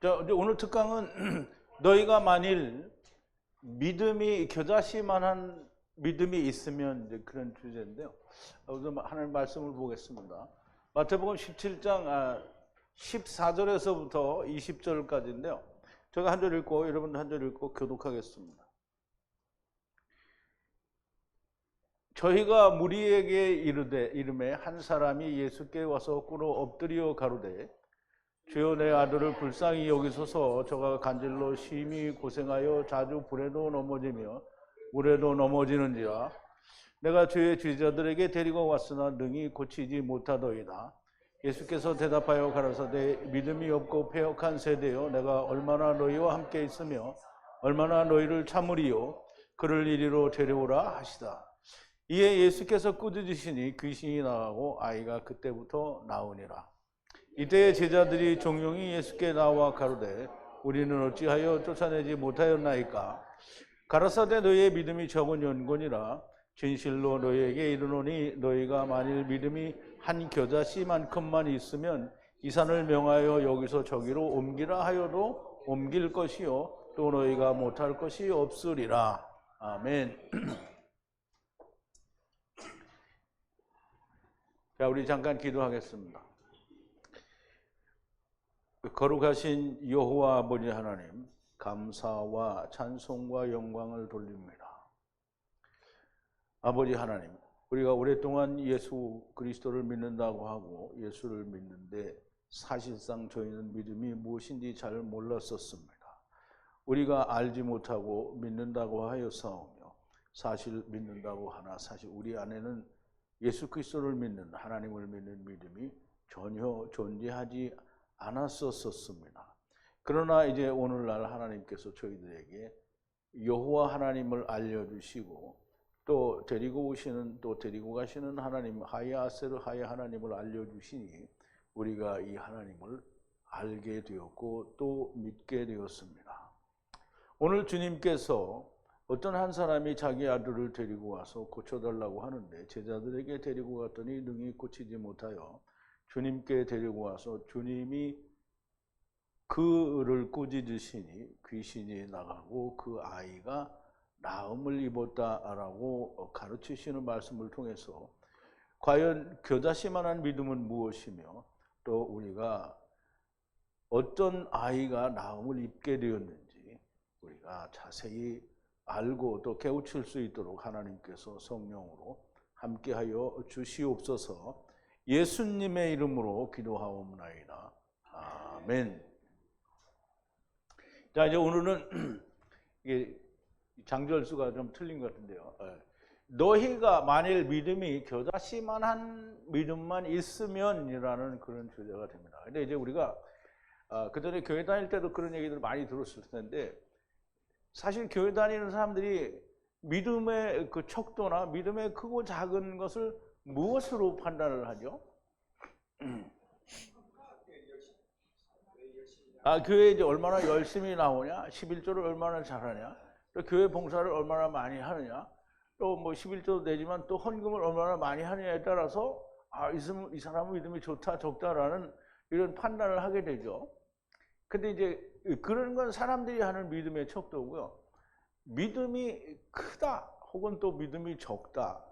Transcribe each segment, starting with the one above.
자, 이제 오늘 특강은 너희가 만일 믿음이 겨자씨만한 믿음이 있으면 이제 그런 주제인데요. 우선 하나님 말씀을 보겠습니다. 마태복음 17장 14절에서부터 20절까지인데요. 제가 한 절 읽고 여러분도 한 절 읽고 교독하겠습니다. 저희가 무리에게 이르되 한 사람이 예수께 와서 꿇어 엎드려 가로되 주여 내 아들을 불쌍히 여기소서. 저가 간질로 심히 고생하여 자주 불에도 넘어지며 물에도 넘어지는지라. 내가 주의 제자들에게 데리고 왔으나 능히 고치지 못하더이다. 예수께서 대답하여 가라사대 믿음이 없고 패역한 세대여, 내가 얼마나 너희와 함께 있으며 얼마나 너희를 참으리요. 그를 이리로 데려오라 하시다. 이에 예수께서 꾸짖으시니 귀신이 나가고 아이가 그때부터 나으니라. 이때 제자들이 종용이 예수께 나와 가로되 우리는 어찌하여 쫓아내지 못하였나이까. 가라사대 너희의 믿음이 적은 연곤이라. 진실로 너희에게 이르노니 너희가 만일 믿음이 한 겨자씨만큼만 있으면 이 산을 명하여 여기서 저기로 옮기라 하여도 옮길 것이요 또 너희가 못할 것이 없으리라. 아멘. 자, 우리 잠깐 기도하겠습니다. 거룩하신 여호와 아버지 하나님, 감사와 찬송과 영광을 돌립니다. 아버지 하나님, 우리가 오랫동안 예수 그리스도를 믿는다고 하고 예수를 믿는데 사실상 저희는 믿음이 무엇인지 잘 몰랐었습니다. 우리가 알지 못하고 믿는다고 하였사오며 사실 믿는다고 하나 사실 우리 안에는 예수 그리스도를 믿는, 하나님을 믿는 믿음이 전혀 존재하지 않았었습니다. 그러나 이제 오늘날 하나님께서 저희들에게 여호와 하나님을 알려주시고 또 데리고 오시는 또 데리고 가시는 하나님 하야세르 하야 하나님을 알려주시니 우리가 이 하나님을 알게 되었고 또 믿게 되었습니다. 오늘 주님께서 어떤 한 사람이 자기 아들을 데리고 와서 고쳐달라고 하는데 제자들에게 데리고 갔더니 능히 고치지 못하여 주님께 데리고 와서 주님이 그를 꾸짖으시니 귀신이 나가고 그 아이가 나음을 입었다라고 가르치시는 말씀을 통해서 과연 겨자씨만한 믿음은 무엇이며 또 우리가 어떤 아이가 나음을 입게 되었는지 우리가 자세히 알고 또 깨우칠 수 있도록 하나님께서 성령으로 함께하여 주시옵소서. 예수님의 이름으로 기도하옵나이다. 아멘. 자, 이제 오늘은 이게 장절수가 좀 틀린 것 같은데요. 너희가 만일 믿음이 겨자씨만한 믿음만 있으면이라는 그런 주제가 됩니다. 근데 이제 우리가 그전에 교회 다닐 때도 그런 얘기들을 많이 들었을 텐데 사실 교회 다니는 사람들이 믿음의 그 척도나 믿음의 크고 작은 것을 무엇으로 판단을 하죠? 교회에 이제 얼마나 열심히 나오냐, 11조를 얼마나 잘하냐, 또 교회 봉사를 얼마나 많이 하느냐, 또 뭐 11조도 되지만 또 헌금을 얼마나 많이 하느냐에 따라서 이 사람은 믿음이 좋다, 적다라는 이런 판단을 하게 되죠. 근데 이제 그런 건 사람들이 하는 믿음의 척도고요. 믿음이 크다 혹은 또 믿음이 적다라는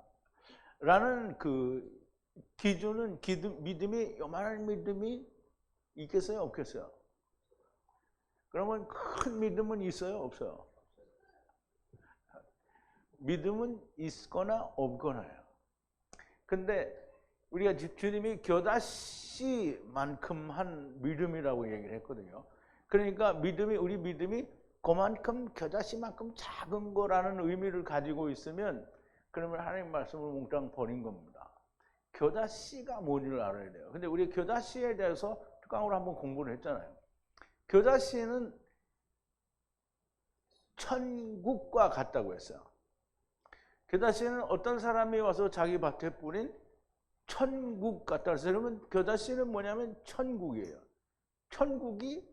그 기준은 믿음이 요만한 믿음이 있겠어요, 없겠어요? 그러면 큰 믿음은 있어요, 없어요? 믿음은 있거나 없거나요. 근데 우리가 주님이 겨자씨만큼 한 믿음이라고 얘기를 했거든요. 그러니까 우리 믿음이 그만큼 겨자씨만큼 작은 거라는 의미를 가지고 있으면 그러면 하나님 말씀을 몽땅 버린 겁니다. 겨자씨가 뭔지를 알아야 돼요. 근데 우리 겨자씨에 대해서 특강으로 한번 공부를 했잖아요. 겨자씨는 천국과 같다고 했어요. 겨자씨는 어떤 사람이 와서 자기 밭에 뿌린 천국 같다 해서 그러면 겨자씨는 뭐냐면 천국이에요. 천국이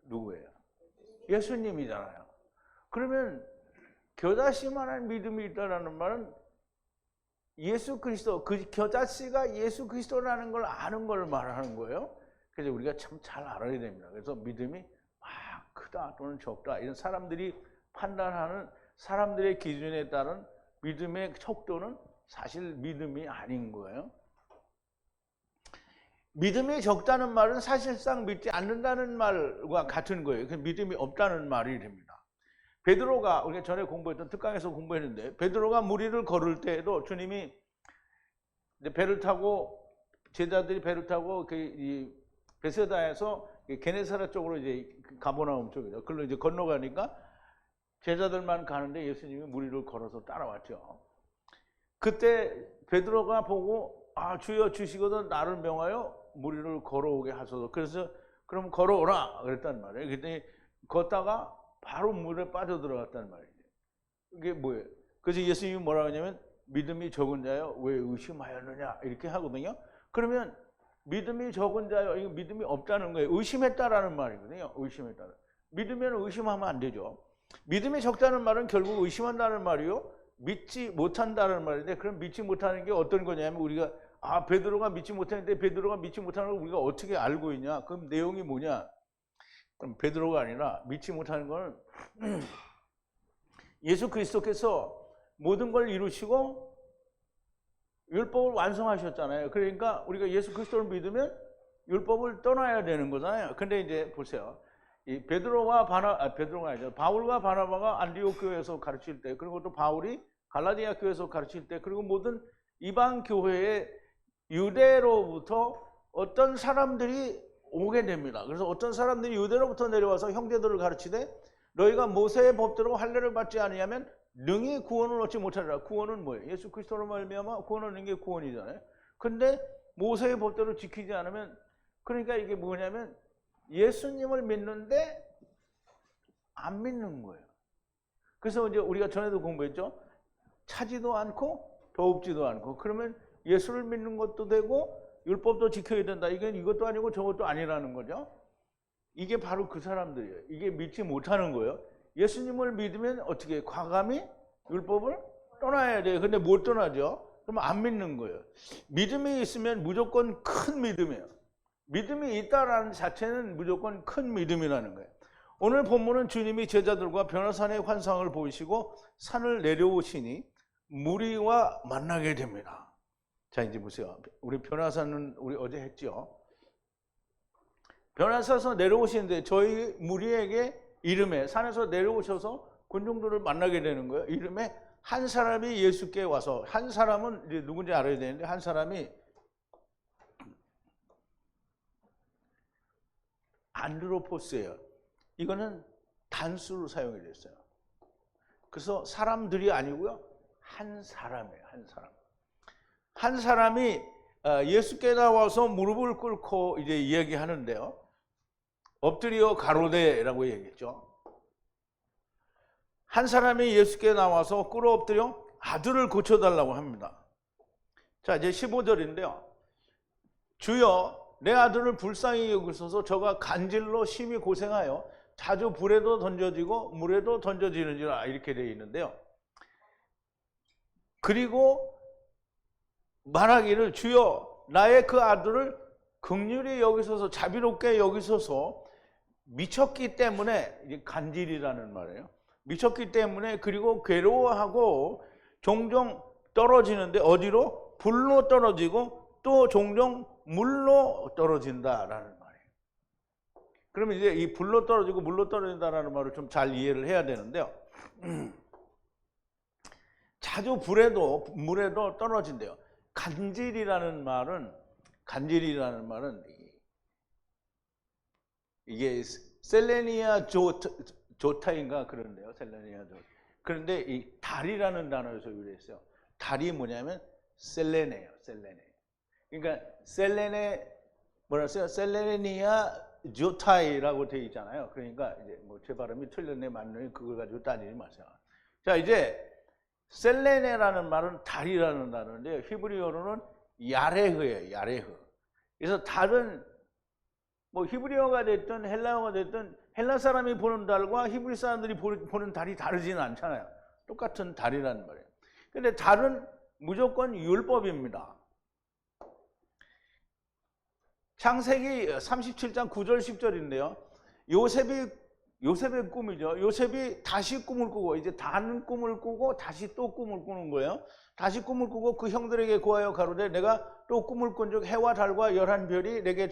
누구예요? 예수님이잖아요. 그러면 겨자씨만한 믿음이 있다는 말은 예수 그리스도, 그 겨자씨가 예수 그리스도라는 걸 아는 걸 말하는 거예요. 그래서 우리가 참 잘 알아야 됩니다. 그래서 믿음이 막 크다 또는 적다 이런 사람들이 판단하는 사람들의 기준에 따른 믿음의 척도는 사실 믿음이 아닌 거예요. 믿음이 적다는 말은 사실상 믿지 않는다는 말과 같은 거예요. 믿음이 없다는 말이 됩니다. 베드로가 우리가 전에 공부했던 특강에서 공부했는데 베드로가 무리를 걸을 때에도 주님이 배를 타고 제자들이 배를 타고 이 베세다에서 게네사렛 쪽으로 이제 가버나움 쪽이죠. 그걸로 이제 건너가니까 제자들만 가는데 예수님이 무리를 걸어서 따라왔죠. 그때 베드로가 보고 주여 주시거든 나를 명하여 무리를 걸어오게 하소서. 그래서 그럼 걸어오라 그랬단 말이에요. 그랬더니 걷다가 바로 물에 빠져들어갔단 말이에요. 이게 뭐예요? 그래서 예수님이 뭐라고 하냐면 믿음이 적은 자여 왜 의심하였느냐 이렇게 하거든요. 그러면 믿음이 적은 자여 이거 믿음이 없다는 거예요. 의심했다라는 말이거든요. 의심했다. 믿으면 의심하면 안 되죠. 믿음이 적다는 말은 결국 의심한다는 말이요. 믿지 못한다는 말인데 그럼 믿지 못하는 게 어떤 거냐면 우리가 베드로가 믿지 못했는데 베드로가 믿지 못하는 걸 우리가 어떻게 알고 있냐? 그럼 내용이 뭐냐? 그럼 베드로가 아니라 믿지 못하는 건 예수 그리스도께서 모든 걸 이루시고 율법을 완성하셨잖아요. 그러니까 우리가 예수 그리스도를 믿으면 율법을 떠나야 되는 거잖아요. 근데 이제 보세요. 이 베드로가 아니죠. 바울과 바나바가 안디옥 교회에서 가르칠 때, 그리고 또 바울이 갈라디아 교회에서 가르칠 때, 그리고 모든 이방 교회의 유대로부터 어떤 사람들이 오게 됩니다. 그래서 어떤 사람들이 유대로부터 내려와서 형제들을 가르치되 너희가 모세의 법대로 할례를 받지 아니하면 능히 구원을 얻지 못하리라. 구원은 뭐예요? 예수 그리스도로 말미암아 구원을 얻는 게 구원이잖아요. 근데 모세의 법대로 지키지 않으면, 그러니까 이게 뭐냐면 예수님을 믿는데 안 믿는 거예요. 그래서 이제 우리가 전에도 공부했죠. 차지도 않고 더웁지도 않고, 그러면 예수를 믿는 것도 되고 율법도 지켜야 된다. 이것도 아니고 저것도 아니라는 거죠. 이게 바로 그 사람들이에요. 이게 믿지 못하는 거예요. 예수님을 믿으면 어떻게 과감히 율법을 떠나야 돼요. 근데 못 떠나죠. 그럼 안 믿는 거예요. 믿음이 있으면 무조건 큰 믿음이에요. 믿음이 있다라는 자체는 무조건 큰 믿음이라는 거예요. 오늘 본문은 주님이 제자들과 변화산의 환상을 보이시고 산을 내려오시니 무리와 만나게 됩니다. 자, 이제 보세요. 우리 변화산은 우리 어제 했죠. 변화산에서 내려오시는데 저희 무리에게 이름에 산에서 내려오셔서 군중들을 만나게 되는 거예요. 이름에 한 사람이 예수께 와서, 한 사람은 이제 누군지 알아야 되는데 한 사람이 안드로포스예요. 이거는 단수로 사용이 됐어요. 그래서 사람들이 아니고요. 한 사람이에요. 한 사람. 한 사람이 예수께 나와서 무릎을 꿇고 이제 이야기하는데요. 엎드려 가로되라고 얘기했죠. 한 사람이 예수께 나와서 꿇어 엎드려 아들을 고쳐달라고 합니다. 자, 이제 15절인데요. 주여 내 아들을 불쌍히 여기소서. 저가 간질로 심히 고생하여 자주 불에도 던져지고 물에도 던져지는지라 이렇게 되어 있는데요. 그리고 말하기를 주여 나의 그 아들을 긍휼히 여기소서, 자비롭게 여기소서. 미쳤기 때문에, 이게 간질이라는 말이에요. 미쳤기 때문에, 그리고 괴로워하고 종종 떨어지는데 어디로? 불로 떨어지고 또 종종 물로 떨어진다라는 말이에요. 그러면 이제 이 불로 떨어지고 물로 떨어진다라는 말을 좀 잘 이해를 해야 되는데요. 자주 불에도 물에도 떨어진대요. 간질이라는 말은 이게 셀레니아 조타인가 그런데요. 셀레니아 조타. 그런데 이 달이라는 단어에서 유래했어요. 달이 뭐냐면 셀레네예요. 셀레네. 그러니까 셀레니아 조타이라고 되어 있잖아요. 그러니까 이제 뭐 제 발음이 틀렸네 맞네 그걸 가지고 따지지 마세요. 자, 이제 셀레네라는 말은 달이라는 단어인데요. 히브리어로는 야레흐예요. 야레흐. 그래서 달은 뭐 히브리어가 됐든 헬라어가 됐든 헬라 사람이 보는 달과 히브리 사람들이 보는 달이 다르지는 않잖아요. 똑같은 달이라는 말이에요. 근데 달은 무조건 율법입니다. 창세기 37장 9절 10절인데요. 요셉의 꿈이죠. 요셉이 다시 꿈을 꾸고, 이제 다른 꿈을 꾸고 다시 또 꿈을 꾸는 거예요. 다시 꿈을 꾸고 그 형들에게 고하여 가로되 내가 또 꿈을 꾼즉 해와 달과 열한 별이 내게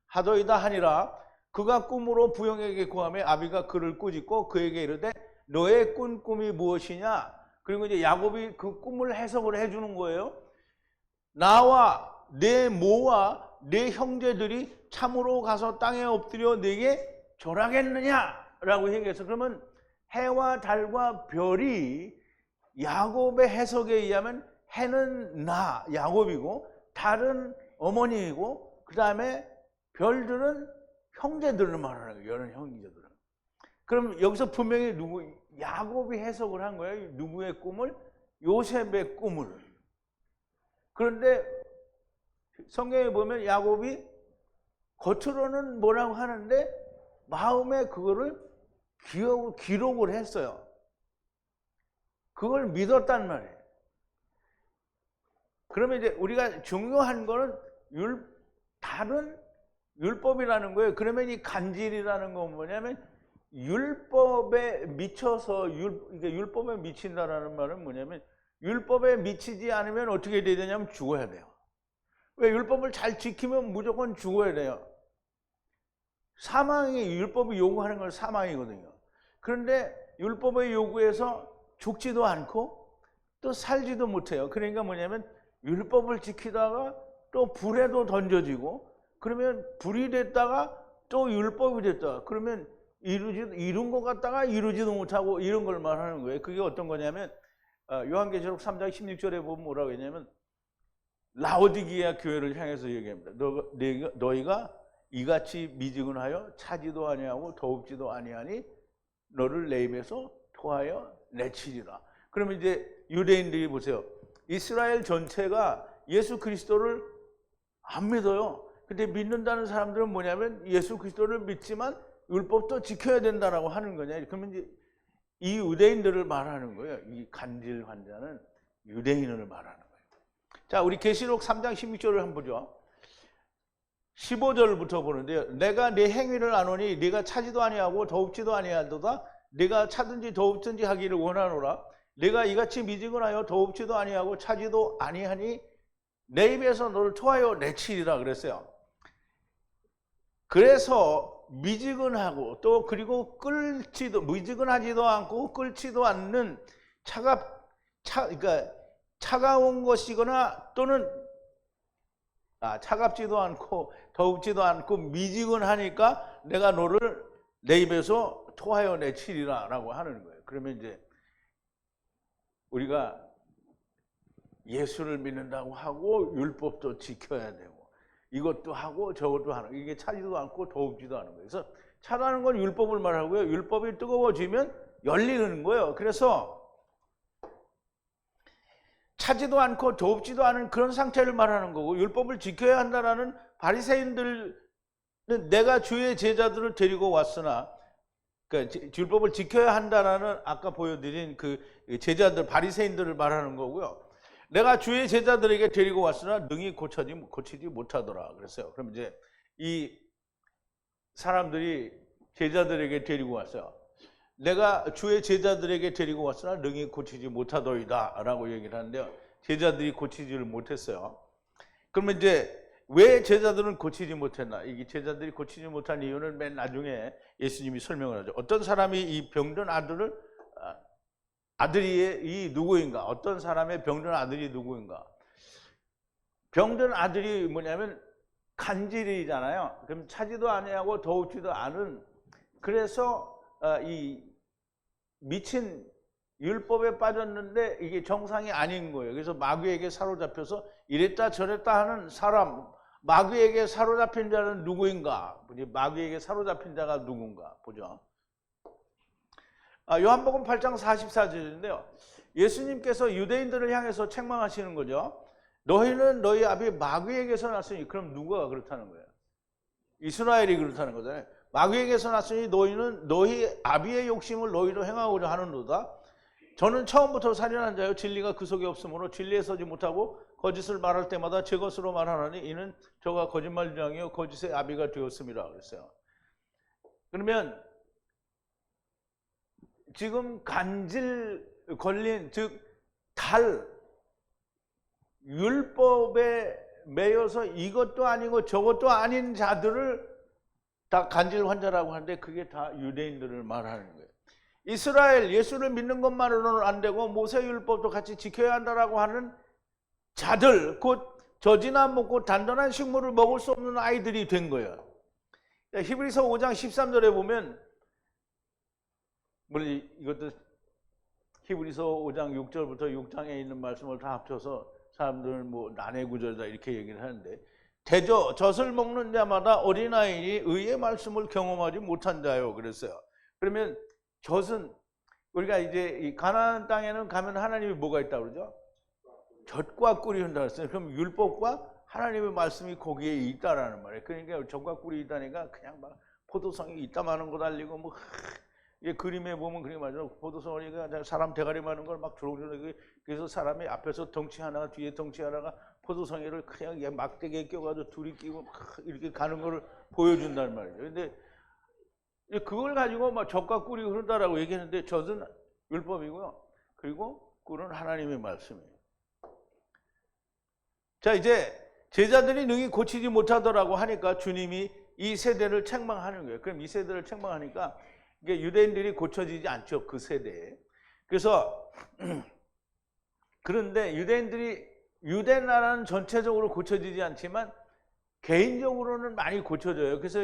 하더이다 하니라. 그가 꿈으로 부형에게 고하며 아비가 그를 꾸짖고 그에게 이르되 너의 꾼 꿈이 무엇이냐? 그리고 이제 야곱이 그 꿈을 해석을 해주는 거예요. 나와 내 모와 내 형제들이 참으로 가서 땅에 엎드려 내게 절하겠느냐라고 얘기해서, 그러면 해와 달과 별이 야곱의 해석에 의하면 해는 나 야곱이고 달은 어머니이고 그 다음에 별들은 형제들을 말하는 거예요. 여러 형제들은. 그럼 여기서 분명히 야곱이 해석을 한 거예요. 누구의 꿈을? 요셉의 꿈을. 그런데 성경에 보면 야곱이 겉으로는 뭐라고 하는데 마음에 그거를 기록을 했어요. 그걸 믿었단 말이에요. 그러면 이제 우리가 중요한 거는 다른 율법이라는 거예요. 그러면 이 간질이라는 건 뭐냐면 율법에 미쳐서 율법에 미친다라는 말은 뭐냐면 율법에 미치지 않으면 어떻게 돼야 되냐면 죽어야 돼요. 왜? 율법을 잘 지키면 무조건 죽어야 돼요. 사망이 율법이 요구하는 건 사망이거든요. 그런데 율법의 요구에서 죽지도 않고 또 살지도 못해요. 그러니까 뭐냐면 율법을 지키다가 또 불에도 던져지고, 그러면 불이 됐다가 또 율법이 됐다가, 그러면 이룬 것 같다가 이루지도 못하고 이런 걸 말하는 거예요. 그게 어떤 거냐면 요한계시록 3장 16절에 보면 뭐라고 했냐면 라오디게아 교회를 향해서 얘기합니다. 너희가 이같이 미지근하여 차지도 아니하고 더웁지도 아니하니 너를 내 입에서 토하여 내치리라. 그러면 이제 유대인들이 보세요. 이스라엘 전체가 예수 그리스도를 안 믿어요. 근데 믿는다는 사람들은 뭐냐면 예수 그리스도를 믿지만 율법도 지켜야 된다라고 하는 거냐. 그러면 이제 이 유대인들을 말하는 거예요. 이 간질 환자는 유대인을 말하는 거예요. 자, 우리 계시록 3장 16절을 한번 보죠. 15절부터 보는데요. 내가 네 행위를 아노니 네가 차지도 아니하고 더웁지도 아니하도다. 네가 차든지 더웁든지 하기를 원하노라. 네가 이같이 미지근하여 더웁지도 아니하고 차지도 아니하니 내 입에서 너를 토하여 내치리라 그랬어요. 그래서 미지근하고 또 그리고 미지근하지도 않고 끓지도 않는 그러니까 차가운 것이거나 또는 차갑지도 않고 더웁지도 않고 미지근하니까 내가 너를 내 입에서 토하여 내치리라 라고 하는 거예요. 그러면 이제 우리가 예수를 믿는다고 하고 율법도 지켜야 되고 이것도 하고 저것도 하는, 이게 차지도 않고 더웁지도 않은 거예요. 그래서 차다는 건 율법을 말하고요. 율법이 뜨거워지면 열리는 거예요. 그래서 차지도 않고 더웁지도 않은 그런 상태를 말하는 거고, 율법을 지켜야 한다라는 바리새인들은 내가 주의 제자들을 데리고 왔으나, 그러니까 율법을 지켜야 한다라는 아까 보여드린 그 제자들 바리새인들을 말하는 거고요. 내가 주의 제자들에게 데리고 왔으나 능히 고치지 못하더라 그랬어요. 그럼 이제 이 사람들이 제자들에게 데리고 왔어요. 내가 주의 제자들에게 데리고 왔으나 능히 고치지 못하더이다 라고 얘기를 하는데요. 제자들이 고치지를 못했어요. 그러면 이제 왜 제자들은 고치지 못했나? 이게 제자들이 고치지 못한 이유는 맨 나중에 예수님이 설명을 하죠. 어떤 사람이 이 병든 아들이 누구인가? 어떤 사람의 병든 아들이 누구인가? 병든 아들이 뭐냐면 간질이잖아요. 그럼 차지도 아니하고 더우지도 않은, 그래서 이 미친 율법에 빠졌는데 이게 정상이 아닌 거예요. 그래서 마귀에게 사로잡혀서 이랬다 저랬다 하는 사람, 마귀에게 사로잡힌 자는 누구인가? 마귀에게 사로잡힌 자가 누군가 보죠. 요한복음 8장 44절인데요. 예수님께서 유대인들을 향해서 책망하시는 거죠. 너희는 너희 아비 마귀에게서 났으니, 그럼 누가 그렇다는 거예요? 이스라엘이 그렇다는 거잖아요. 마귀에게서 났으니 너희는 너희 아비의 욕심을 너희로 행하고자 하는도다. 저는 처음부터 살인한 자요 진리가 그 속에 없으므로 진리에 서지 못하고 거짓을 말할 때마다 제 것으로 말하나니 이는 저가 거짓말장이요 거짓의 아비가 되었습니다. 그랬어요. 그러면 지금 간질 걸린, 즉 율법에 매여서 이것도 아니고 저것도 아닌 자들을 다 간질 환자라고 하는데 그게 다 유대인들을 말하는 거예요. 이스라엘, 예수를 믿는 것만으로는 안 되고 모세율법도 같이 지켜야 한다라고 하는 자들, 곧 젖이나 먹고 단단한 식물을 먹을 수 없는 아이들이 된 거예요. 히브리서 5장 13절에 보면, 물론 이것도 히브리서 5장 6절부터 6장에 있는 말씀을 다 합쳐서 사람들은 뭐 난해 구절이다 이렇게 얘기를 하는데, 대저 젖을 먹는 자마다 어린아이니 의의 말씀을 경험하지 못한 자요 그랬어요. 그러면 젖은, 우리가 이제 이 가나안 땅에는 가면 하나님이 뭐가 있다고 그러죠? 젖과 꿀이 온다고 했어요. 그럼 율법과 하나님의 말씀이 거기에 있다라는 말이에요. 그러니까 젖과 꿀이 있다니까 그냥 막 포도성이 이따마는 거 달리고 뭐 이게 그림에 보면 그림 맞죠. 포도성이가 사람 대가리 많은 걸 막 조롱조롱, 그래서 사람이 앞에서 덩치 하나가 뒤에 덩치 하나가 포도성이를 그냥 막대기에 껴가지고 둘이 끼고 막 이렇게 가는 거를 보여준다는 말이죠. 근데 그걸 가지고 막 젖과 꿀이 흐른다라고 얘기했는데 젖은 율법이고요. 그리고 꿀은 하나님의 말씀이에요. 자, 이제 제자들이 능히 고치지 못하더라고 하니까 주님이 이 세대를 책망하는 거예요. 그럼 이 세대를 책망하니까 이게 유대인들이 고쳐지지 않죠, 그 세대에. 그래서 그런데 유대 나라는 전체적으로 고쳐지지 않지만 개인적으로는 많이 고쳐져요. 그래서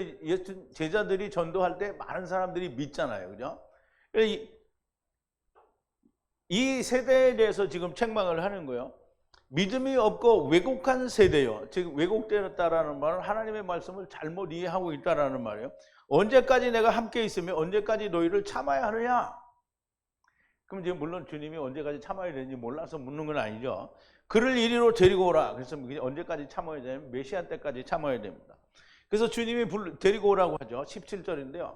제자들이 전도할 때 많은 사람들이 믿잖아요, 그죠? 이 세대에 대해서 지금 책망을 하는 거예요. 믿음이 없고 왜곡한 세대요. 즉 왜곡되었다라는 말은 하나님의 말씀을 잘못 이해하고 있다라는 말이에요. 언제까지 내가 함께 있으며 언제까지 너희를 참아야 하느냐? 그럼 이제 물론 주님이 언제까지 참아야 되는지 몰라서 묻는 건 아니죠. 그를 이리로 데리고 오라. 그래서 언제까지 참아야 되냐면 메시아 때까지 참아야 됩니다. 그래서 주님이 데리고 오라고 하죠. 17절인데요.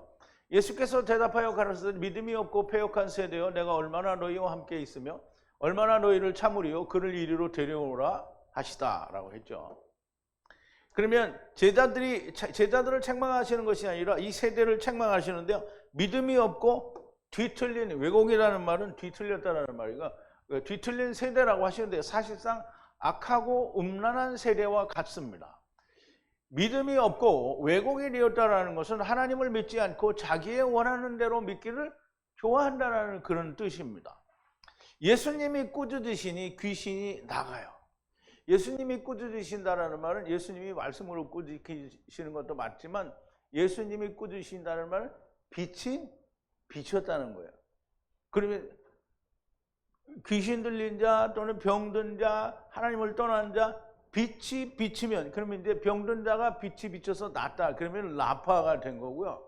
예수께서 대답하여 가라사대 믿음이 없고 패역한 세대여 내가 얼마나 너희와 함께 있으며 얼마나 너희를 참으리요 그를 이리로 데려오라 하시다라고 했죠. 그러면 제자들을 책망하시는 것이 아니라 이 세대를 책망하시는데요. 믿음이 없고 뒤틀린, 왜곡이라는 말은 뒤틀렸다라는 말이가 뒤틀린 세대라고 하시는데 사실상 악하고 음란한 세대와 같습니다. 믿음이 없고 왜곡이 되었다라는 것은 하나님을 믿지 않고 자기의 원하는 대로 믿기를 좋아한다라는 그런 뜻입니다. 예수님이 꾸짖으시니 귀신이 나가요. 예수님이 꾸짖으신다라는 말은 예수님이 말씀으로 꾸짖으시는 것도 맞지만 예수님이 꾸짖으신다는 말은 빛이 비쳤다는 거예요. 그러면 귀신 들린 자 또는 병든 자, 하나님을 떠난 자, 빛이 비치면, 그러면 이제 병든 자가 빛이 비쳐서 낫다. 그러면 라파가 된 거고요.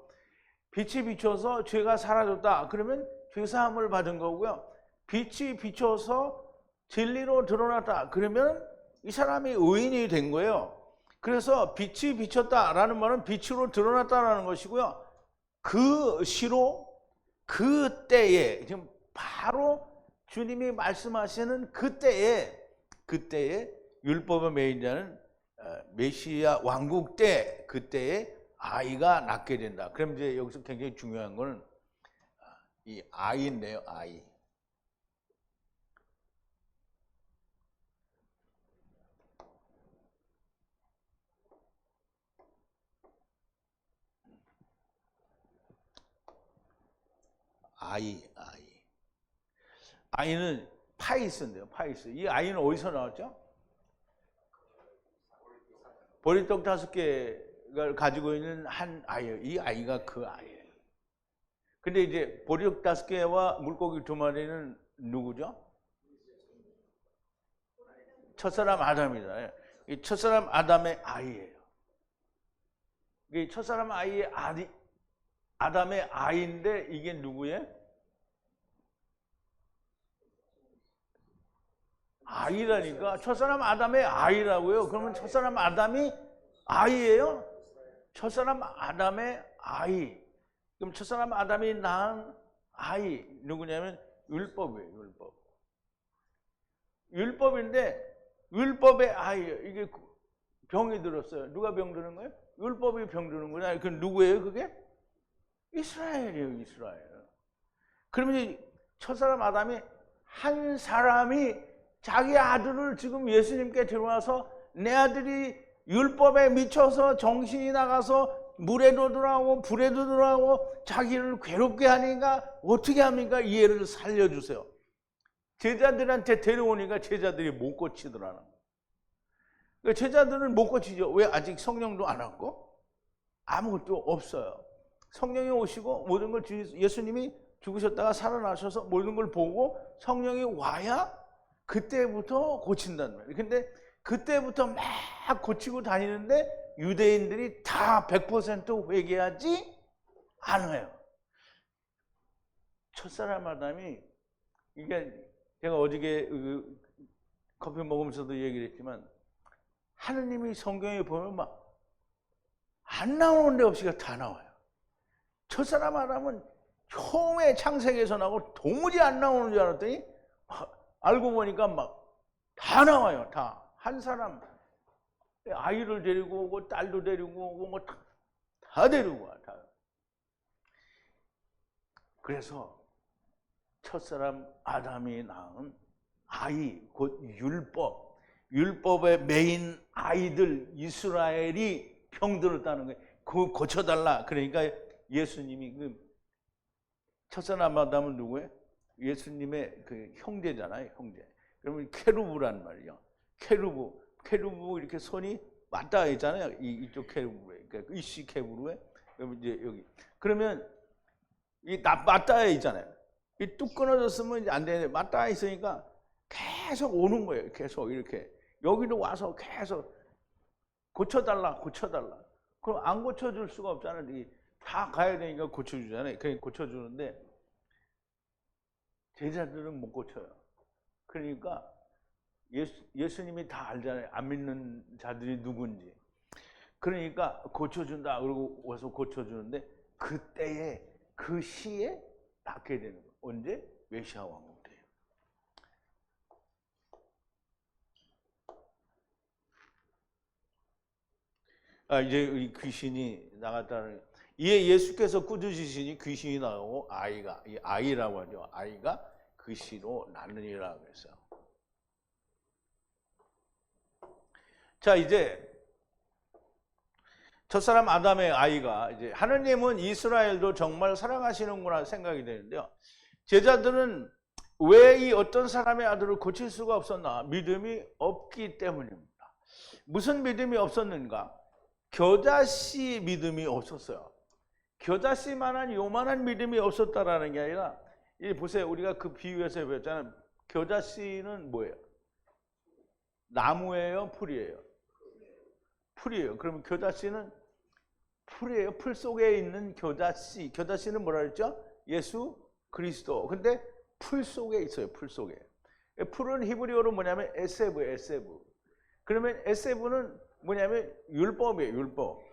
빛이 비쳐서 죄가 사라졌다. 그러면 죄사함을 받은 거고요. 빛이 비춰서 진리로 드러났다. 그러면 이 사람이 의인이 된 거예요. 그래서 빛이 비쳤다라는 말은 빛으로 드러났다라는 것이고요. 그 시로 그때에, 지금 바로 주님이 말씀하시는 그때에 율법의 매인자는 메시아 왕국 때, 그때에 아이가 낳게 된다. 그럼 이제 여기서 굉장히 중요한 건 이 아이인데요, 아이. 아이는 파이스인데요, 파이스. 이 아이는 어디서 나왔죠? 보리떡 5개를 가지고 있는 한 아이예요. 이 아이가 그 아이예요. 근데 이제 보리떡 5개와 물고기 2마리는 누구죠? 첫사람 아담이다. 이 첫사람 아담의 아이예요. 이 첫사람 아담의 아이인데 이게 누구예요? 아이라니까. 첫사람 아담의 아이라고요. 그러면 첫사람 아담이 아이예요? 첫사람 아담의 아이. 그럼 첫사람 아담이 낳은 아이 누구냐면 율법이에요. 율법인데 율법의 아이, 이게 병이 들었어요. 누가 병 드는 거예요? 율법이 병 드는 거냐? 그 누구예요, 그게? 이스라엘이에요, 이스라엘. 그러면 첫사람 아담이 한 사람이 자기 아들을 지금 예수님께 데려와서 내 아들이 율법에 미쳐서 정신이 나가서 물에도 들어가고 불에도 들어가고 자기를 괴롭게 하니까 어떻게 합니까? 이 애를 살려주세요. 제자들한테 데려오니까 제자들이 못 고치더라는 거예요. 그러니까 제자들은 못 고치죠. 왜? 아직 성령도 안 왔고 아무것도 없어요. 성령이 오시고 모든 걸 예수님이 죽으셨다가 살아나셔서 모든 걸 보고 성령이 와야 그때부터 고친다는 말이에요. 근데 그때부터 막 고치고 다니는데 유대인들이 다 100% 회개하지 않아요. 첫사람 아담이, 이게 제가 어저께 커피 먹으면서도 얘기를 했지만 하느님이 성경에 보면 막 안 나오는 데 없이가 다 나와요. 첫사람 아담은 처음에 창세기에서 나오고 도무지 안 나오는 줄 알았더니 알고 보니까 막 다 나와요. 다. 한 사람 아이를 데리고 오고 딸도 데리고 오고 뭐 다 데리고 와. 다. 그래서 첫사람 아담이 낳은 아이, 곧 율법, 율법의 메인 아이들 이스라엘이 병들었다는 거예요. 그거 고쳐달라. 그러니까 예수님이 첫사람 아담은 누구예요? 예수님의 그 형제잖아요, 형제. 그러면 케루브란 말이에요. 케루브 이렇게 손이 맞닿아 있잖아요. 이쪽 케루브에, 그러니까 이씨 케루브에. 그러면 이제 여기. 그러면 이 맞닿아 있잖아요. 이 뚝 끊어졌으면 이제 안 되는데 맞닿아 있으니까 계속 오는 거예요. 계속 이렇게 여기도 와서 계속 고쳐달라. 그럼 안 고쳐줄 수가 없잖아요. 다 가야 되니까 고쳐주잖아요. 그냥 고쳐주는데 제자들은 못 고쳐요. 그러니까 예수님이 다 알잖아요. 안 믿는 자들이 누군지. 그러니까 고쳐준다. 그러고 와서 고쳐주는데 그때에 그 시에 낫게 되는 거예요. 언제? 메시아 왕국 때요. 이제 이 귀신이 나갔다는, 이에 예수께서 꾸짖으시니 귀신이 나오고 이 아이라고 하죠. 아이가 그 시로 낳느니라 그랬어요. 자, 이제 첫사람 아담의 아이가, 이제 하느님은 이스라엘도 정말 사랑하시는구나 생각이 되는데요. 제자들은 왜 이 어떤 사람의 아들을 고칠 수가 없었나? 믿음이 없기 때문입니다. 무슨 믿음이 없었는가? 겨자씨 믿음이 없었어요. 겨자씨만한 요만한 믿음이 없었다라는 게 아니라, 이 보세요. 우리가 그 비유에서 배웠잖아요. 겨자씨는 뭐예요? 나무예요? 풀이에요? 풀이에요. 그러면 겨자씨는 풀이에요. 풀 속에 있는 겨자씨. 겨자씨는 뭐라 그랬죠? 예수 그리스도. 근데 풀 속에 있어요. 풀 속에. 풀은 히브리어로 뭐냐면 에세브. 그러면 에세브는 뭐냐면 율법이에요. 율법.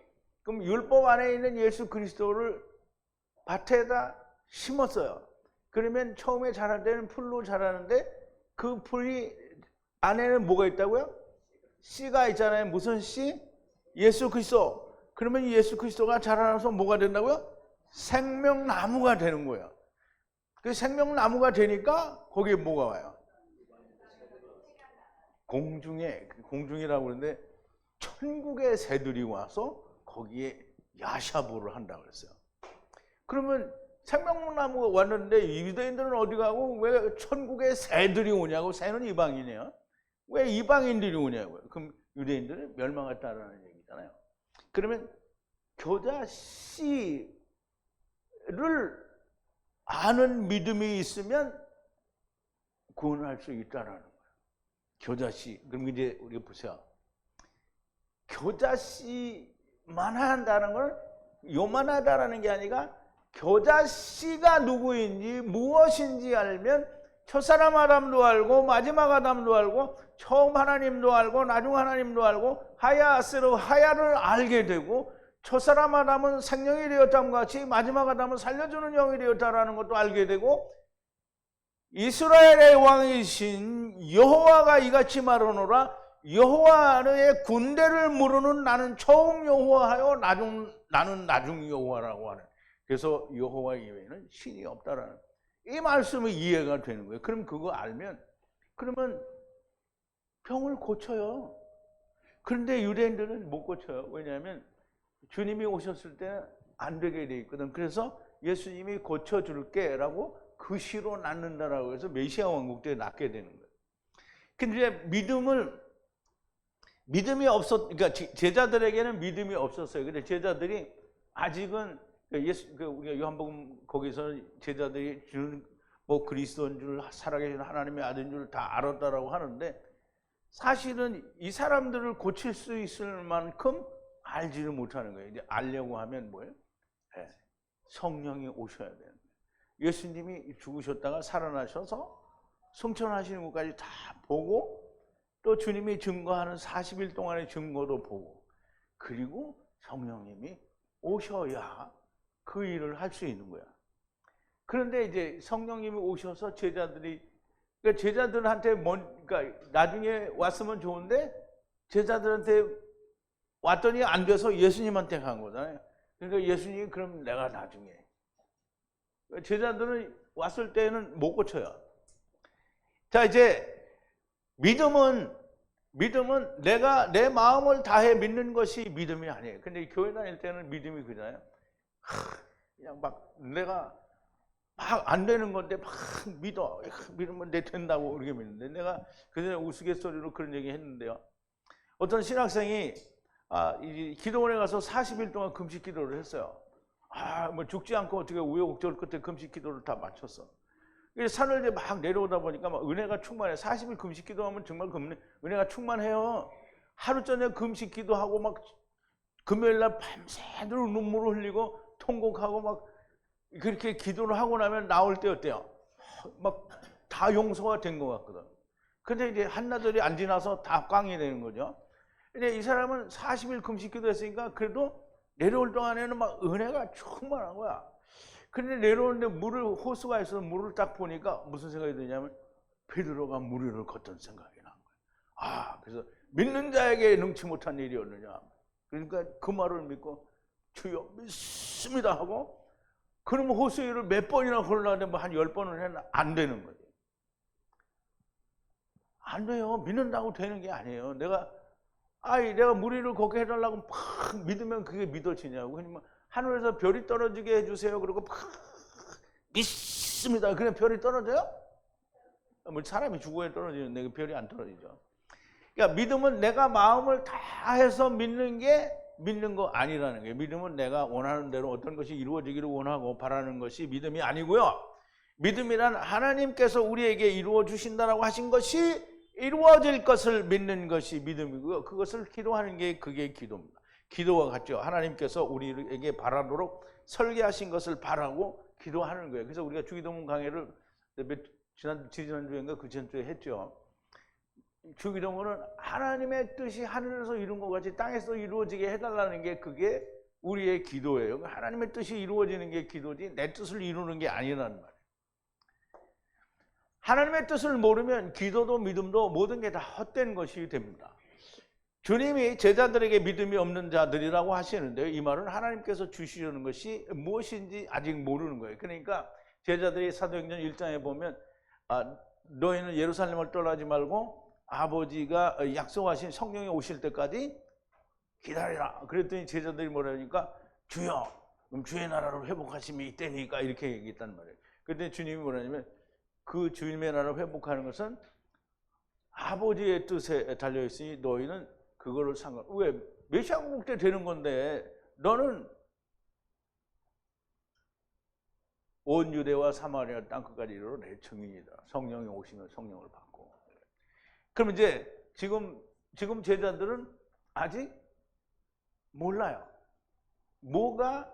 그럼 율법 안에 있는 예수 그리스도를 밭에다 심었어요. 그러면 처음에 자랄 때는 풀로 자라는데 그 풀이 안에는 뭐가 있다고요? 씨가 있잖아요. 무슨 씨? 예수 그리스도. 그러면 예수 그리스도가 자라나서 뭐가 된다고요? 생명나무가 되는 거예요. 그 생명나무가 되니까 거기에 뭐가 와요? 공중이라고 그러는데 천국의 새들이 와서 거기에 야샤보를 한다고 그랬어요. 그러면 생명나무가 왔는데 유대인들은 어디 가고 왜 천국의 새들이 오냐고. 새는 이방인이에요. 왜 이방인들이 오냐고요. 그럼 유대인들은 멸망했다라는 얘기잖아요. 그러면 겨자씨를 아는 믿음이 있으면 구원할 수 있다라는 거예요. 겨자씨. 그럼 이제 우리가 보세요. 겨자씨만 한다는 걸 요만하다라는 게 아니라 겨자씨가 누구인지 무엇인지 알면 첫사람 아담도 알고 마지막 아담도 알고 처음 하나님도 알고 나중 하나님도 알고 하야스로 하야를 알게 되고 첫사람 아담은 생명이 되었다는 것 같이 마지막 아담은 살려주는 영이 되었다라는 것도 알게 되고 이스라엘의 왕이신 여호와가 이같이 말하노라 여호와의 군대를 무르는 나는 처음 여호와하여 나는 나중 여호와라고 하는. 그래서 여호와 이외에는 신이 없다라는 이 말씀이 이해가 되는 거예요. 그럼 그거 알면 그러면 병을 고쳐요. 그런데 유대인들은 못 고쳐요. 왜냐하면 주님이 오셨을 때는 안 되게 돼 있거든. 그래서 예수님이 고쳐줄게 라고 그 시로 낳는다라고 해서 메시아 왕국 때 낳게 되는 거예요. 근데 믿음이 그러니까 제자들에게는 믿음이 없었어요. 근데 제자들이 아직은 우리가 요한복음 거기서 제자들이 주는 뭐 그리스도인 줄 살아계신 하나님의 아들인 줄 다 알았다라고 하는데 사실은 이 사람들을 고칠 수 있을 만큼 알지를 못하는 거예요. 이제 알려고 하면 뭐예요? 네, 성령이 오셔야 되는 거예요. 예수님이 죽으셨다가 살아나셔서 승천하시는 것까지 다 보고 또 주님이 증거하는 40일 동안의 증거도 보고 그리고 성령님이 오셔야 그 일을 할 수 있는 거야. 그런데 이제 성령님이 오셔서 제자들한테 그러니까 나중에 왔으면 좋은데 제자들한테 왔더니 안 돼서 예수님한테 간 거잖아요. 그러니까 예수님이 그럼 내가 나중에. 제자들은 왔을 때는 못 고쳐요. 자, 이제 믿음은 내가 내 마음을 다해 믿는 것이 믿음이 아니에요. 근데 교회 다닐 때는 믿음이 그잖아요. 그냥 막 내가 막 안 되는 건데 막 믿으면 내 된다고 그렇게 믿는데 내가 그전에 우스갯소리로 그런 얘기 했는데요. 어떤 신학생이 이 기도원에 가서 40일 동안 금식 기도를 했어요. 뭐 죽지 않고 어떻게 우여곡절 끝에 금식 기도를 다 마쳤어. 산을 이제 막 내려오다 보니까 막 은혜가 충만해. 40일 금식 기도하면 정말 은혜가 충만해요. 하루 저녁 금식 기도하고 막 금요일날 밤새도록 눈물을 흘리고 통곡하고 막 그렇게 기도를 하고 나면 나올 때 어때요? 막 다 용서가 된 것 같거든. 근데 이제 한나절이 안 지나서 다 꽝이 되는 거죠. 근데 이 사람은 40일 금식 기도했으니까 그래도 내려올 동안에는 막 은혜가 충만한 거야. 근데 내려오는데 호수가 있어서 물을 딱 보니까 무슨 생각이 드냐면 베드로가 물 위를 걷던 생각이 난 거예요. 그래서 믿는 자에게 능치 못한 일이었느냐. 그러니까 그 말을 믿고 주여 믿습니다 하고 그러면 호수 위를 몇 번이나 걸으려는데 뭐 한 10번을 해도 안 되는 거예요. 안 돼요. 믿는다고 되는 게 아니에요. 내가 물 위를 걷게 해달라고 막 믿으면 그게 믿어지냐고. 그러면 하늘에서 별이 떨어지게 해주세요. 그리고 막 믿습니다. 그냥 별이 떨어져요? 뭐 사람이 죽어야 떨어지는데 그 별이 안 떨어지죠. 그러니까 믿음은 내가 마음을 다해서 믿는 게 믿는 거 아니라는 거예요. 믿음은 내가 원하는 대로 어떤 것이 이루어지기를 원하고 바라는 것이 믿음이 아니고요. 믿음이란 하나님께서 우리에게 이루어 주신다라고 하신 것이 이루어질 것을 믿는 것이 믿음이고요. 그것을 기도하는 게 그게 기도입니다. 기도와 같죠. 하나님께서 우리에게 바라도록 설계하신 것을 바라고 기도하는 거예요. 그래서 우리가 주기도문 강해를 지난주인가 그 전주에 했죠. 주기도문은 하나님의 뜻이 하늘에서 이룬 것 같이 땅에서 이루어지게 해달라는 게 그게 우리의 기도예요. 하나님의 뜻이 이루어지는 게 기도지 내 뜻을 이루는 게 아니라는 말이에요. 하나님의 뜻을 모르면 기도도 믿음도 모든 게 다 헛된 것이 됩니다. 주님이 제자들에게 믿음이 없는 자들이라고 하시는데요. 이 말은 하나님께서 주시려는 것이 무엇인지 아직 모르는 거예요. 그러니까 제자들이 사도행전 1장에 보면 너희는 예루살렘을 떠나지 말고 아버지가 약속하신 성령이 오실 때까지 기다리라. 그랬더니 제자들이 뭐라니까 주여 그럼 주의 나라를 회복하심이 이때니까 이렇게 얘기했단 말이에요. 그랬더니 주님이 뭐라냐면 그 주님의 나라를 회복하는 것은 아버지의 뜻에 달려있으니 너희는 그거를 왜 메시아 왕국 때 되는 건데 너는 온 유대와 사마리아 땅끝까지 이르러 내 증인이다. 성령이 오시면 성령을 받고. 그럼 이제 지금 제자들은 아직 몰라요. 뭐가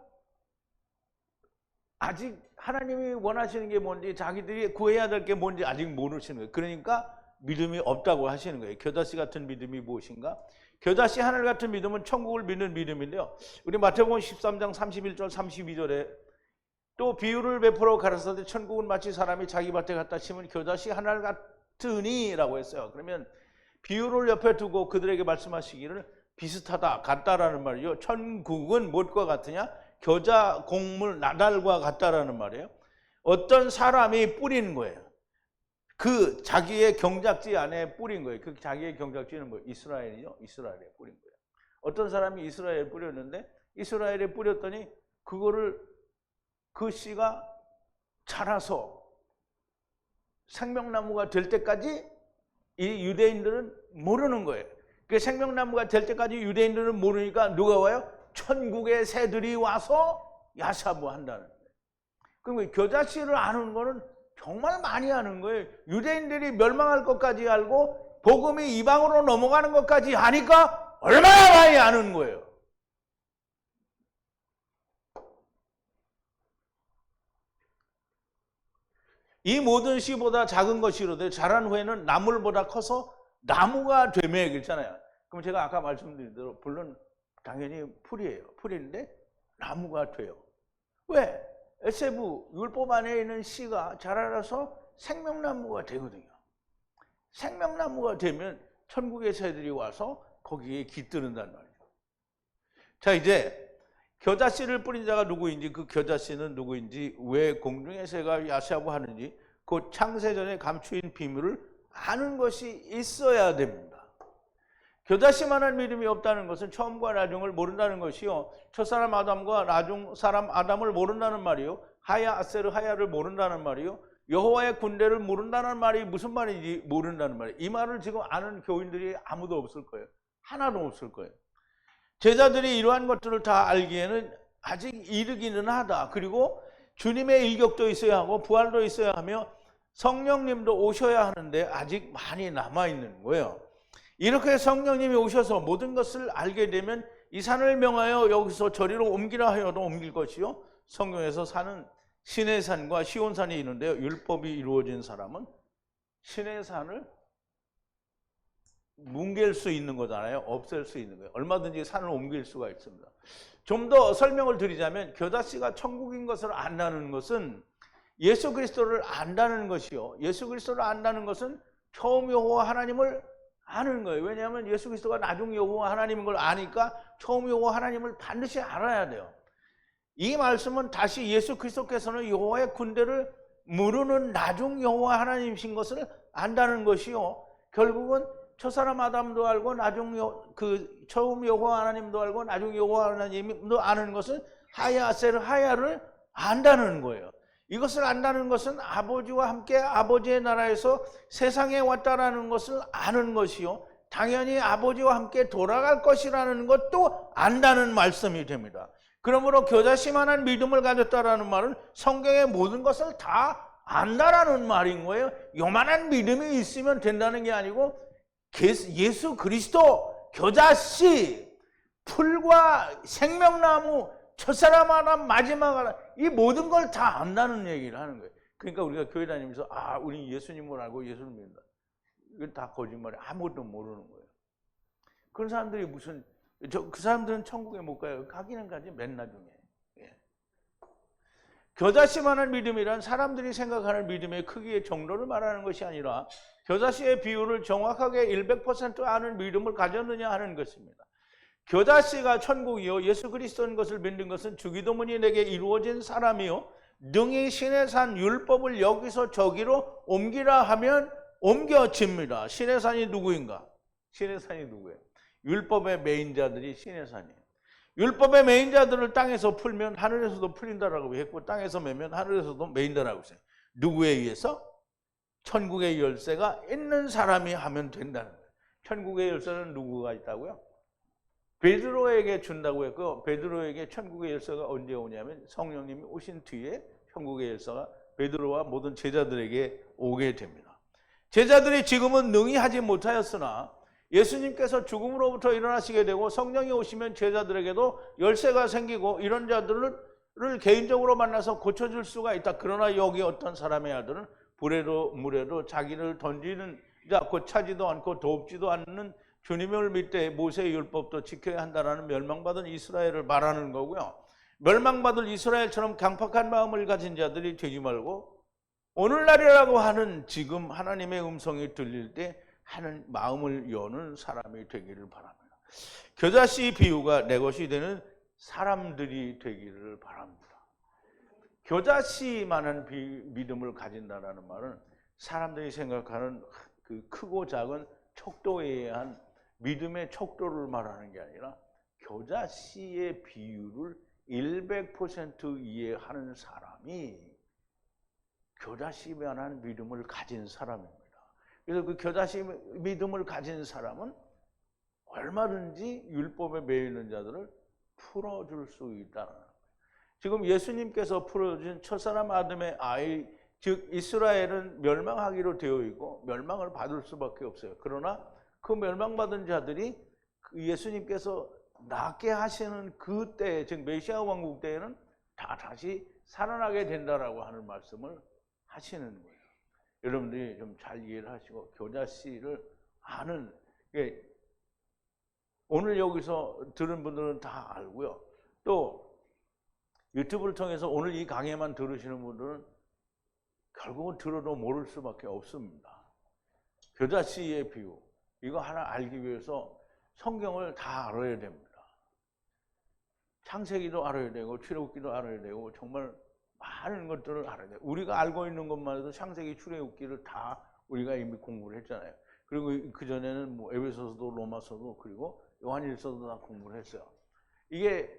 아직 하나님이 원하시는 게 뭔지 자기들이 구해야 될 게 뭔지 아직 모르시는 거예요. 그러니까 믿음이 없다고 하시는 거예요. 겨자씨 같은 믿음이 무엇인가? 겨자씨 하늘 같은 믿음은 천국을 믿는 믿음인데요. 우리 마태복음 13장 31절 32절에 또 비유를 베풀어 가르쳐되 천국은 마치 사람이 자기 밭에 갖다 심은 겨자씨 하늘 같으니 라고 했어요. 그러면 비유를 옆에 두고 그들에게 말씀하시기를 비슷하다, 같다라는 말이죠. 천국은 무엇과 같으냐? 겨자 곡물 나달과 같다라는 말이에요. 어떤 사람이 뿌리는 거예요. 그 자기의 경작지 안에 뿌린 거예요. 그 자기의 경작지는 뭐 이스라엘이죠. 이스라엘에 뿌린 거예요. 어떤 사람이 이스라엘에 뿌렸는데 이스라엘에 뿌렸더니 그거를 그 씨가 자라서 생명나무가 될 때까지 이 유대인들은 모르는 거예요. 그 생명나무가 될 때까지 유대인들은 모르니까 누가 와요? 천국의 새들이 와서 야사부한다는 거예요. 그럼 겨자씨를 아는 거는 정말 많이 아는 거예요. 유대인들이 멸망할 것까지 알고 복음이 이방으로 넘어가는 것까지 아니까 얼마나 많이 아는 거예요. 이 모든 씨보다 작은 것이로되 자란 후에는 나물보다 커서 나무가 되매 그랬잖아요. 그럼 제가 아까 말씀드린 대로 물론 당연히 풀이에요. 풀인데 나무가 돼요. 왜? 에세부 율법 안에 있는 씨가 자라서 생명나무가 되거든요. 생명나무가 되면 천국의 새들이 와서 거기에 깃드는단 말이에요. 자, 이제 겨자씨를 뿌린 자가 누구인지, 그 겨자씨는 누구인지, 왜 공중의 새가 야시하고 하는지, 그 창세전에 감추인 비밀을 아는 것이 있어야 됩니다. 겨자씨만한 믿음이 없다는 것은 처음과 나중을 모른다는 것이요, 첫사람 아담과 나중 사람 아담을 모른다는 말이요, 하야 아세르 하야를 모른다는 말이요, 여호와의 군대를 모른다는 말이 무슨 말인지 모른다는 말이에요. 이 말을 지금 아는 교인들이 아무도 없을 거예요. 하나도 없을 거예요. 제자들이 이러한 것들을 다 알기에는 아직 이르기는 하다. 그리고 주님의 일격도 있어야 하고 부활도 있어야 하며 성령님도 오셔야 하는데 아직 많이 남아있는 거예요. 이렇게 성령님이 오셔서 모든 것을 알게 되면 이 산을 명하여 여기서 저리로 옮기라 하여도 옮길 것이요, 성경에서 사는 신의 산과 시온산이 있는데요, 율법이 이루어진 사람은 신의 산을 뭉갤 수 있는 거잖아요. 없앨 수 있는 거예요. 얼마든지 산을 옮길 수가 있습니다. 좀 더 설명을 드리자면 겨자씨가 천국인 것을 안다는 것은 예수 그리스도를 안다는 것이요, 예수 그리스도를 안다는 것은 처음 여호와 하나님을 아는 거예요. 왜냐하면 예수 그리스도가 나중 여호와 하나님인 걸 아니까 처음 여호와 하나님을 반드시 알아야 돼요. 이 말씀은 다시 예수 그리스도께서는 여호와의 군대를 무르는 나중 여호와 하나님이신 것을 안다는 것이요, 결국은 첫사람 아담도 알고 나중 처음 여호와 하나님도 알고 나중 여호와 하나님도 아는 것은 하야 아세르 하야를 안다는 거예요. 이것을 안다는 것은 아버지와 함께 아버지의 나라에서 세상에 왔다라는 것을 아는 것이요, 당연히 아버지와 함께 돌아갈 것이라는 것도 안다는 말씀이 됩니다. 그러므로 겨자씨만한 믿음을 가졌다라는 말은 성경의 모든 것을 다 안다라는 말인 거예요. 요만한 믿음이 있으면 된다는 게 아니고 예수 그리스도, 겨자씨, 풀과 생명나무, 첫사람 아담, 마지막 아담, 이 모든 걸 다 안다는 얘기를 하는 거예요. 그러니까 우리가 교회 다니면서 우리 예수님을 알고 예수를 믿는다, 이건 다 거짓말이에요. 아무것도 모르는 거예요. 그런 사람들이 그 사람들은 천국에 못 가요. 가기는 가지 맨 나중에. 예. 겨자씨만한 믿음이란 사람들이 생각하는 믿음의 크기의 정도를 말하는 것이 아니라 겨자씨의 비율을 정확하게 100% 아는 믿음을 가졌느냐 하는 것입니다. 겨자씨가 천국이요, 예수 그리스도인 것을 믿는 것은 주기도문이 내게 이루어진 사람이요, 능히 신의 산 율법을 여기서 저기로 옮기라 하면 옮겨집니다. 신의 산이 누구인가? 신의 산이 누구예요? 율법의 메인자들이 신의 산이에요. 율법의 메인자들을 땅에서 풀면 하늘에서도 풀린다라고 했고, 땅에서 매면 하늘에서도 메인다라고 했어요. 누구에 의해서? 천국의 열쇠가 있는 사람이 하면 된다는 거예요. 천국의 열쇠는 누구가 있다고요? 베드로에게 준다고 했고, 베드로에게 천국의 열쇠가 언제 오냐면 성령님이 오신 뒤에 천국의 열쇠가 베드로와 모든 제자들에게 오게 됩니다. 제자들이 지금은 능히 하지 못하였으나 예수님께서 죽음으로부터 일어나시게 되고 성령이 오시면 제자들에게도 열쇠가 생기고 이런 자들을 개인적으로 만나서 고쳐줄 수가 있다. 그러나 여기 어떤 사람의 아들은 불에도 물에도 자기를 던지는 자, 곧 차지도 않고 돕지도 않는 주님을 믿되 모세의 율법도 지켜야 한다라는 멸망받은 이스라엘을 말하는 거고요. 멸망받을 이스라엘처럼 강팍한 마음을 가진 자들이 되지 말고 오늘날이라고 하는 지금 하나님의 음성이 들릴 때 하는 마음을 여는 사람이 되기를 바랍니다. 겨자씨 비유가 내 것이 되는 사람들이 되기를 바랍니다. 겨자씨만한 믿음을 가진다라는 말은 사람들이 생각하는 그 크고 작은 척도에 의한 믿음의 척도를 말하는 게 아니라 겨자씨의 비유를 100% 이해하는 사람이 겨자씨만한 믿음을 가진 사람입니다. 그래서 그 겨자씨 믿음을 가진 사람은 얼마든지 율법에 매여 있는 자들을 풀어줄 수 있다는 거예요. 지금 예수님께서 풀어준 첫사람 아담의 아이, 즉 이스라엘은 멸망하기로 되어 있고 멸망을 받을 수밖에 없어요. 그러나 그 멸망받은 자들이 예수님께서 낫게 하시는 그때, 즉 메시아 왕국 때에는 다 다시 살아나게 된다라고 하는 말씀을 하시는 거예요. 여러분들이 좀 잘 이해를 하시고 겨자씨를 아는, 오늘 여기서 들은 분들은 다 알고요. 또 유튜브를 통해서 오늘 이 강의만 들으시는 분들은 결국은 들어도 모를 수밖에 없습니다. 겨자씨의 비유, 이거 하나 알기 위해서 성경을 다 알아야 됩니다. 창세기도 알아야 되고 출애굽기도 알아야 되고 정말 많은 것들을 알아야 돼요. 우리가 알고 있는 것만 해도 창세기, 출애굽기를 다 우리가 이미 공부를 했잖아요. 그리고 그전에는 뭐 에베소서도 로마서도 그리고 요한일서도 다 공부를 했어요. 이게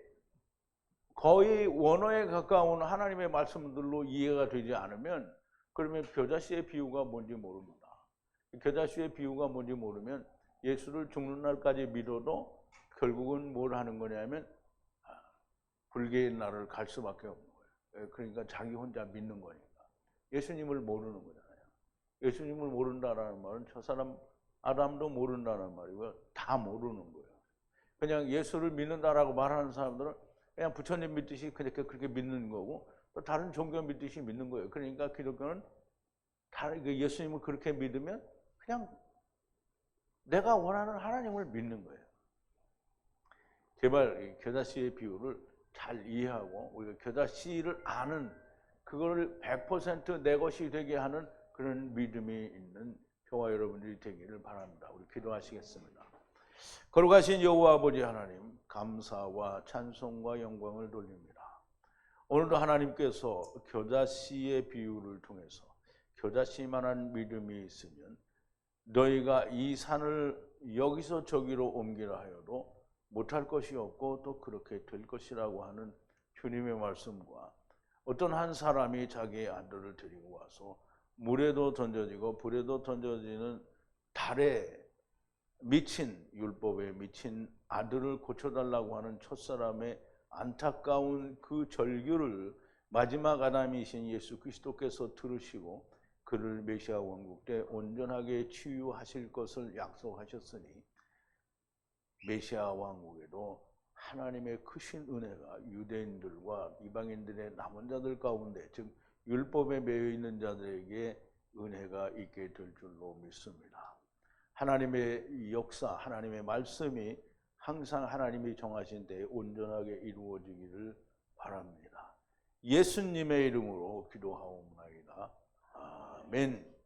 거의 원어에 가까운 하나님의 말씀들로 이해가 되지 않으면 그러면 겨자씨의 비유가 뭔지 모릅니다. 겨자씨의 비유가 뭔지 모르면 예수를 죽는 날까지 믿어도 결국은 뭘 하는 거냐면 불개의 날을 갈 수밖에 없는 거예요. 그러니까 자기 혼자 믿는 거니까. 예수님을 모르는 거잖아요. 예수님을 모른다라는 말은 저 사람 아담도 모른다는 말이고요. 다 모르는 거예요. 그냥 예수를 믿는다라고 말하는 사람들은 그냥 부처님 믿듯이 그렇게 믿는 거고 또 다른 종교 믿듯이 믿는 거예요. 그러니까 기독교는 예수님을 그렇게 믿으면 그냥 내가 원하는 하나님을 믿는 거예요. 제발 이 겨자씨의 비유를 잘 이해하고 우리가 겨자씨를 아는 그거를 100% 내 것이 되게 하는 그런 믿음이 있는 저와 여러분들이 되기를 바랍니다. 우리 기도하시겠습니다. 거룩하신 여호와 아버지 하나님, 감사와 찬송과 영광을 돌립니다. 오늘도 하나님께서 겨자씨의 비유를 통해서 겨자씨만한 믿음이 있으면 너희가 이 산을 여기서 저기로 옮기라 하여도 못할 것이 없고 또 그렇게 될 것이라고 하는 주님의 말씀과 어떤 한 사람이 자기의 아들을 데리고 와서 물에도 던져지고 불에도 던져지는 달에 미친, 율법에 미친 아들을 고쳐달라고 하는 첫사람의 안타까운 그 절규를 마지막 아담이신 예수 그리스도께서 들으시고 그를 메시아 왕국 때 온전하게 치유하실 것을 약속하셨으니 메시아 왕국에도 하나님의 크신 은혜가 유대인들과 이방인들의 남은 자들 가운데, 즉 율법에 매여 있는 자들에게 은혜가 있게 될 줄로 믿습니다. 하나님의 역사, 하나님의 말씀이 항상 하나님이 정하신 때에 온전하게 이루어지기를 바랍니다. 예수님의 이름으로 기도하옵나이다. 아멘.